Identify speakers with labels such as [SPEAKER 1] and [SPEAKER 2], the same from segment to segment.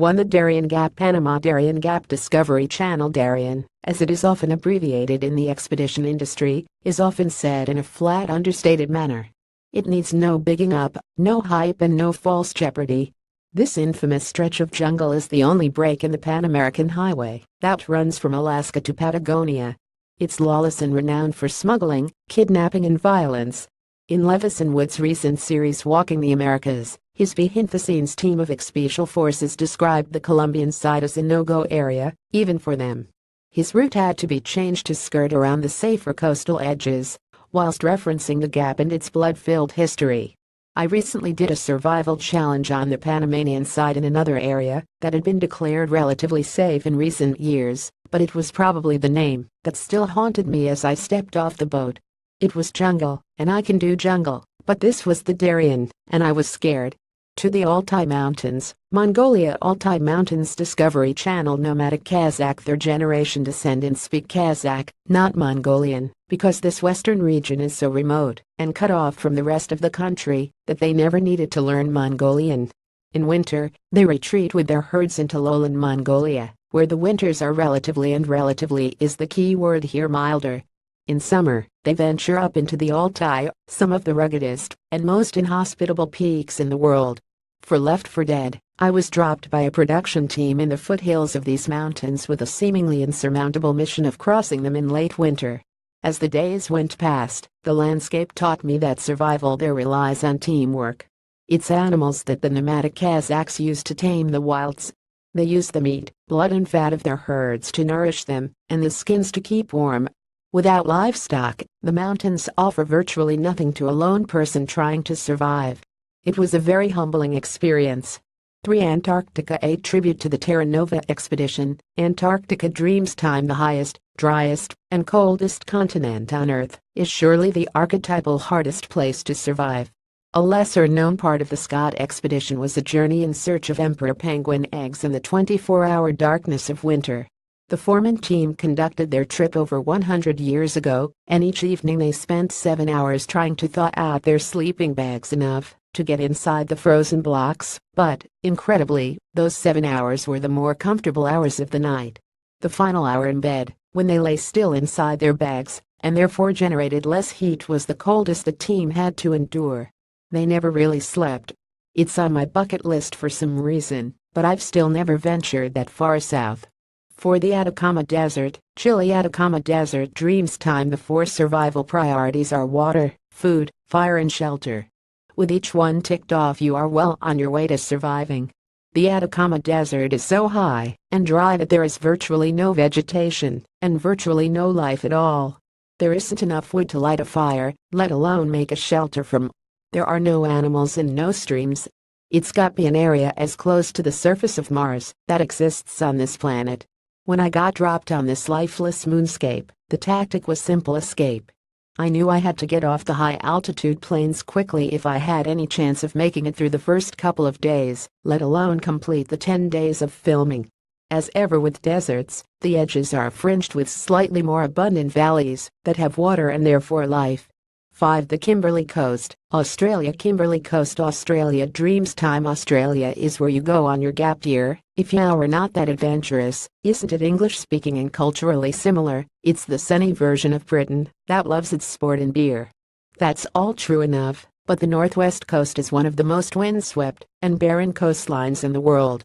[SPEAKER 1] 1. The Darien Gap, Panama. Darien Gap. Discovery Channel. Darien, as it is often abbreviated in the expedition industry, is often said in a flat, understated manner. It needs no bigging up, no hype, and no false jeopardy. This infamous stretch of jungle is the only break in the Pan-American Highway that runs from Alaska to Patagonia. It's lawless and renowned for smuggling, kidnapping, and violence. In Levison Wood's recent series Walking the Americas, his behind-the-scenes team of special forces described the Colombian side as a no-go area, even for them. His route had to be changed to skirt around the safer coastal edges, whilst referencing the gap and its blood-filled history. I recently did a survival challenge on the Panamanian side in another area that had been declared relatively safe in recent years, but it was probably the name that still haunted me as I stepped off the boat. It was jungle, and I can do jungle, but this was the Darien, and I was scared. To the Altai Mountains, Mongolia. Altai Mountains. Discovery Channel. Nomadic Kazakh. Third-generation descendants speak Kazakh, not Mongolian, because this western region is so remote and cut off from the rest of the country that they never needed to learn Mongolian. In winter, they retreat with their herds into lowland Mongolia, where the winters are relatively is the key word here, milder. In summer, they venture up into the Altai, some of the ruggedest and most inhospitable peaks in the world. For Left 4 Dead, I was dropped by a production team in the foothills of these mountains with a seemingly insurmountable mission of crossing them in late winter. As the days went past, the landscape taught me that survival there relies on teamwork. It's animals that the nomadic Kazakhs use to tame the wilds. They use the meat, blood, and fat of their herds to nourish them, and the skins to keep warm. Without livestock, the mountains offer virtually nothing to a lone person trying to survive. It was a very humbling experience. 3. Antarctica. A tribute to the Terra Nova expedition. Antarctica. Dreams time. The highest, driest, and coldest continent on Earth is surely the archetypal hardest place to survive. A lesser-known part of the Scott expedition was a journey in search of emperor penguin eggs in the 24-hour darkness of winter. The foreman team conducted their trip over 100 years ago, and each evening they spent 7 hours trying to thaw out their sleeping bags enough to get inside the frozen blocks, but, incredibly, those 7 hours were the more comfortable hours of the night. The final hour in bed, when they lay still inside their bags, and therefore generated less heat, was the coldest the team had to endure. They never really slept. It's on my bucket list for some reason, but I've still never ventured that far south. For the Atacama Desert, Chile. Atacama Desert. Dreams time. The 4 survival priorities are water, food, fire, and shelter. With each one ticked off, you are well on your way to surviving. The Atacama Desert is so high and dry that there is virtually no vegetation and virtually no life at all. There isn't enough wood to light a fire, let alone make a shelter from. There are no animals and no streams. It's got to be an area as close to the surface of Mars that exists on this planet. When I got dropped on this lifeless moonscape, the tactic was simple: escape. I knew I had to get off the high-altitude plains quickly if I had any chance of making it through the first couple of days, let alone complete the 10 days of filming. As ever with deserts, the edges are fringed with slightly more abundant valleys that have water and therefore life. 5. The Kimberley Coast, Australia. Kimberley Coast, Australia. Dreams time. Australia is where you go on your gap year, if you are not that adventurous. Isn't it English-speaking and culturally similar? It's the sunny version of Britain that loves its sport and beer. That's all true enough, but the northwest coast is one of the most windswept and barren coastlines in the world.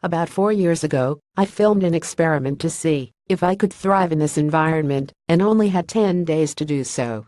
[SPEAKER 1] About 4 years ago, I filmed an experiment to see if I could thrive in this environment, and only had 10 days to do so.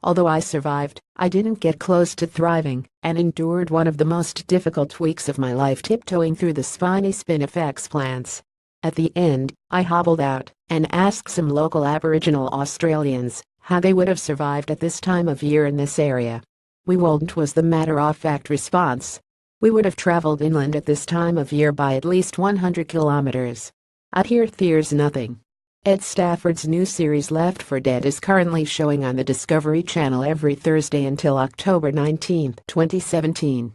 [SPEAKER 1] Although I survived, I didn't get close to thriving, and endured one of the most difficult weeks of my life tiptoeing through the spiny spinifex plants. At the end, I hobbled out and asked some local Aboriginal Australians how they would have survived at this time of year in this area. "We wouldn't," was the matter-of-fact response. "We would have traveled inland at this time of year by at least 100 kilometers. Out here there's nothing." Ed Stafford's new series Left 4 Dead is currently showing on the Discovery Channel every Thursday until October 19, 2017.